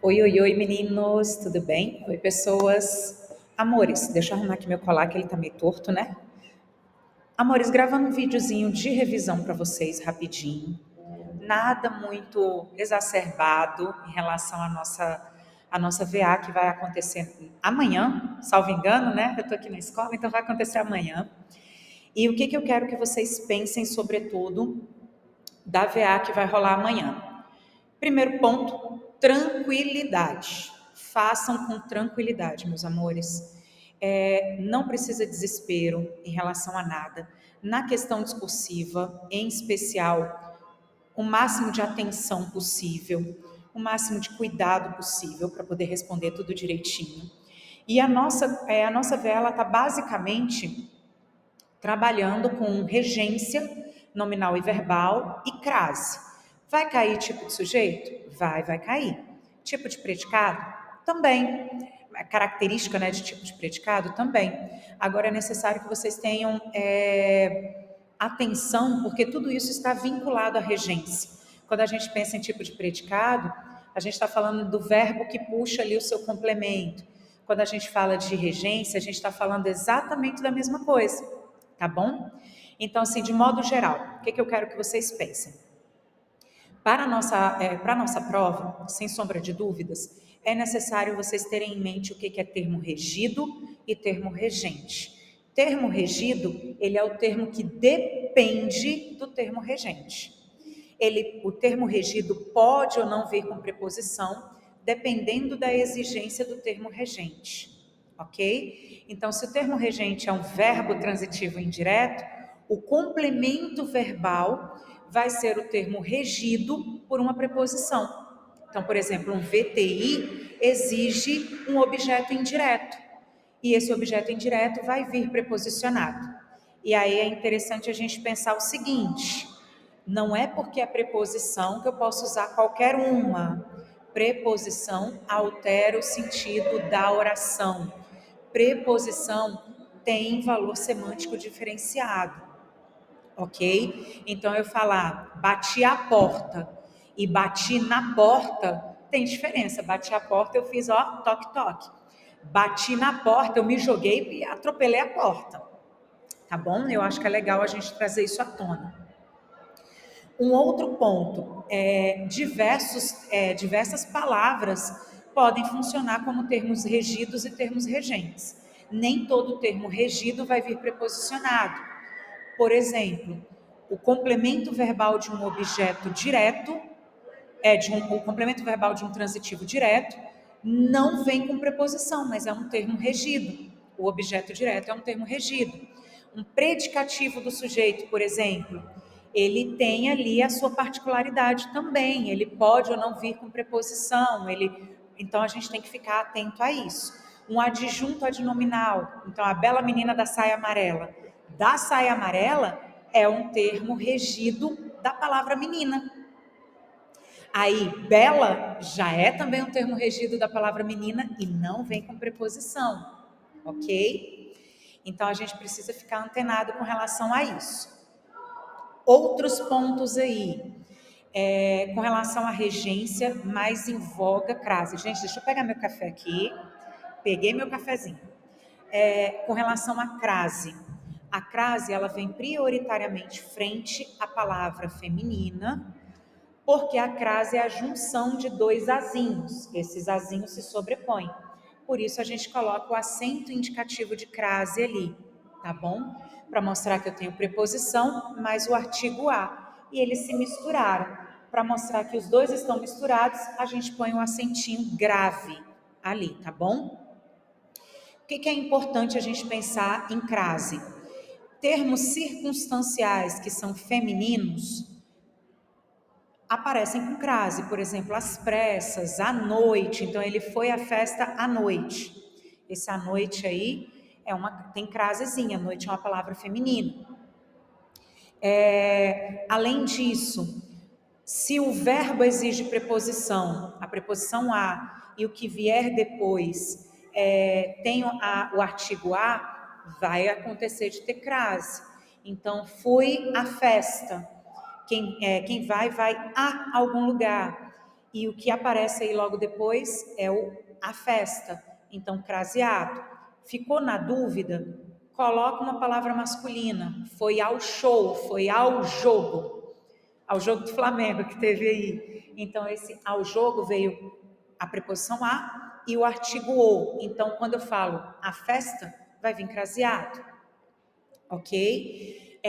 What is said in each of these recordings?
Oi, oi, oi, meninos, tudo bem? Oi, pessoas. Amores, deixa eu arrumar aqui meu colar que ele tá meio torto, né? Amores, gravando um videozinho de revisão para vocês rapidinho. Nada muito exacerbado em relação à nossa VA que vai acontecer amanhã, salvo engano, né? Eu tô aqui na escola, então vai acontecer amanhã. E o que eu quero que vocês pensem, sobretudo, da VA que vai rolar amanhã? Primeiro ponto, tranquilidade. Façam com tranquilidade, meus amores. Não precisa desespero em relação a nada. Na questão discursiva, em especial, o máximo de atenção possível, o máximo de cuidado possível para poder responder tudo direitinho. E a nossa vela está basicamente trabalhando com regência nominal e verbal e crase. Vai cair tipo de sujeito? Vai cair. Tipo de predicado? Também. Característica, né, de tipo de predicado? Também. Agora é necessário que vocês tenham atenção, porque tudo isso está vinculado à regência. Quando a gente pensa em tipo de predicado, a gente está falando do verbo que puxa ali o seu complemento. Quando a gente fala de regência, a gente está falando exatamente da mesma coisa, tá bom? Então, assim, de modo geral, o que eu quero que vocês pensem? Para a nossa prova, sem sombra de dúvidas, é necessário vocês terem em mente o que é termo regido e termo regente. Termo regido, ele é o termo que depende do termo regente. O termo regido pode ou não vir com preposição, dependendo da exigência do termo regente, ok? Então, se o termo regente é um verbo transitivo indireto, o complemento verbal vai ser o termo regido por uma preposição. Então, por exemplo, um VTI exige um objeto indireto, e esse objeto indireto vai vir preposicionado. E aí é interessante a gente pensar o seguinte: não é porque é preposição que eu posso usar qualquer uma. Preposição altera o sentido da oração. Preposição tem valor semântico diferenciado, ok? Então eu falar bati a porta e bati na porta tem diferença. Bati a porta, eu fiz ó, toque, toque. Bati na porta, eu me joguei e atropelei a porta. Tá bom? Eu acho que é legal a gente trazer isso à tona. Um outro ponto, diversas palavras podem funcionar como termos regidos e termos regentes. Nem todo termo regido vai vir preposicionado. Por exemplo, o complemento verbal de um objeto direto, o complemento verbal de um transitivo direto, não vem com preposição, mas é um termo regido. O objeto direto é um termo regido. Um predicativo do sujeito, por exemplo, ele tem ali a sua particularidade também. Ele pode ou não vir com preposição. Então a gente tem que ficar atento a isso. Um adjunto adnominal. Então a bela menina da saia amarela. Da saia amarela é um termo regido da palavra menina. Aí, bela já é também um termo regido da palavra menina e não vem com preposição, ok? Então a gente precisa ficar antenado com relação a isso. Outros pontos aí, com relação à regência, mais em voga, crase. Gente, deixa eu pegar meu café aqui. Peguei meu cafezinho. Com relação à crase. A crase, ela vem prioritariamente frente à palavra feminina, porque a crase é a junção de dois azinhos. Esses azinhos se sobrepõem. Por isso a gente coloca o acento indicativo de crase ali, tá bom? Para mostrar que eu tenho preposição mais o artigo a. E eles se misturaram. Para mostrar que os dois estão misturados, a gente põe um acentinho grave ali, tá bom? O que é importante a gente pensar em crase? Termos circunstanciais que são femininos aparecem com crase, por exemplo, às pressas, à noite. Então ele foi à festa à noite. Esse à noite aí tem crasezinha, noite é uma palavra feminina. Além disso, se o verbo exige preposição, a preposição a e o que vier depois tem o artigo a, vai acontecer de ter crase. Então, fui à festa. Quem vai a algum lugar. E o que aparece aí logo depois é a festa. Então, craseado. Ficou na dúvida? Coloca uma palavra masculina. Foi ao show, foi ao jogo. Ao jogo do Flamengo que teve aí. Então, esse ao jogo veio a preposição a e o artigo o. Então, quando eu falo a festa, vai vir craseado. Ok?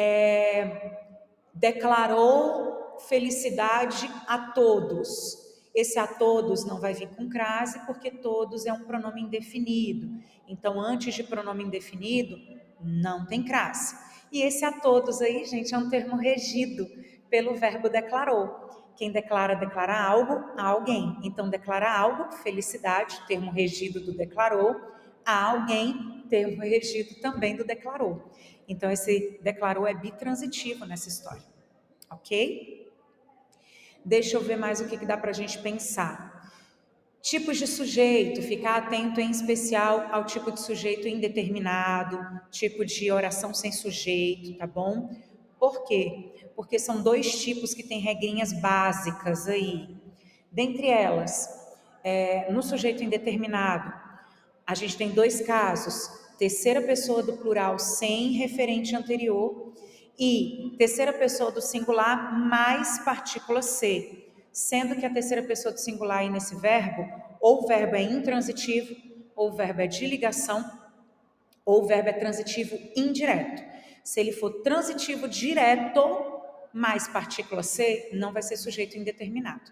Declarou felicidade a todos. Esse a todos não vai vir com crase, porque todos é um pronome indefinido. Então, antes de pronome indefinido, não tem crase. E esse a todos aí, gente, é um termo regido pelo verbo declarou. Quem declara, declara algo a alguém. Então, declara algo, felicidade, termo regido do declarou, a alguém, termo regido também do declarou. Então, esse declarou é bitransitivo nessa história, ok? Deixa eu ver mais o que dá para a gente pensar. Tipos de sujeito, ficar atento em especial ao tipo de sujeito indeterminado, tipo de oração sem sujeito, tá bom? Por quê? Porque são dois tipos que têm regrinhas básicas aí. Dentre elas, no sujeito indeterminado, a gente tem dois casos: terceira pessoa do plural sem referente anterior e terceira pessoa do singular mais partícula ser, sendo que a terceira pessoa do singular aí nesse verbo, ou o verbo é intransitivo, ou o verbo é de ligação, ou o verbo é transitivo indireto. Se ele for transitivo direto mais partícula ser, não vai ser sujeito indeterminado.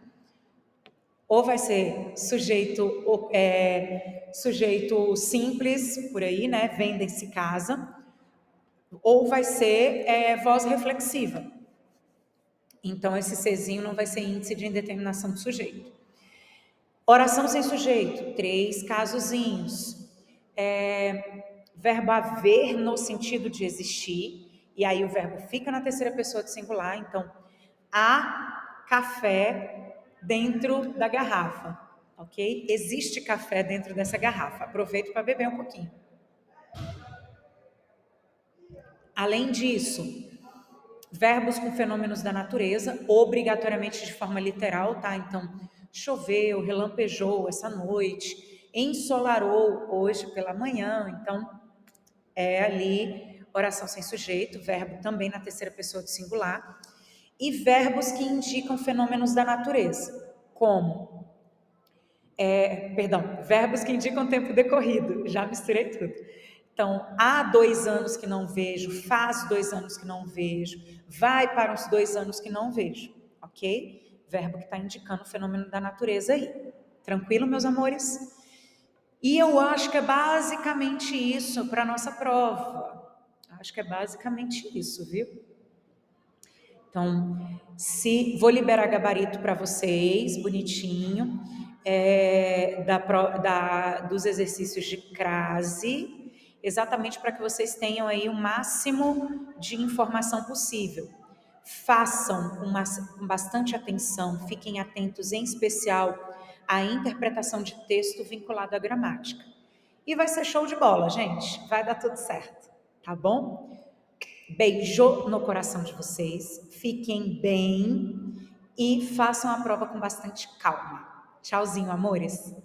Ou vai ser sujeito simples, por aí, né? Vendem-se casa. Ou vai ser voz reflexiva. Então, esse Czinho não vai ser índice de indeterminação do sujeito. Oração sem sujeito, 3 casozinhos. Verbo haver no sentido de existir, e aí o verbo fica na terceira pessoa do singular. Então, há café dentro da garrafa, ok? Existe café dentro dessa garrafa. Aproveito para beber um pouquinho. Além disso, verbos com fenômenos da natureza, obrigatoriamente de forma literal, tá? Então, choveu, relampejou essa noite, ensolarou hoje pela manhã. Então, é ali oração sem sujeito, verbo também na terceira pessoa do singular. E verbos que indicam fenômenos da natureza, como verbos que indicam tempo decorrido, já misturei tudo. Então, há 2 anos que não vejo, faz 2 anos que não vejo, vai para uns 2 anos que não vejo, ok? Verbo que está indicando o fenômeno da natureza aí. Tranquilo, meus amores? E eu acho que é basicamente isso para a nossa prova. Acho que é basicamente isso, viu? Então, vou liberar gabarito para vocês, bonitinho, dos exercícios de crase, exatamente para que vocês tenham aí o máximo de informação possível. Façam com bastante atenção, fiquem atentos em especial à interpretação de texto vinculado à gramática. E vai ser show de bola, gente. Vai dar tudo certo, tá bom? Beijo no coração de vocês, fiquem bem e façam a prova com bastante calma. Tchauzinho, amores!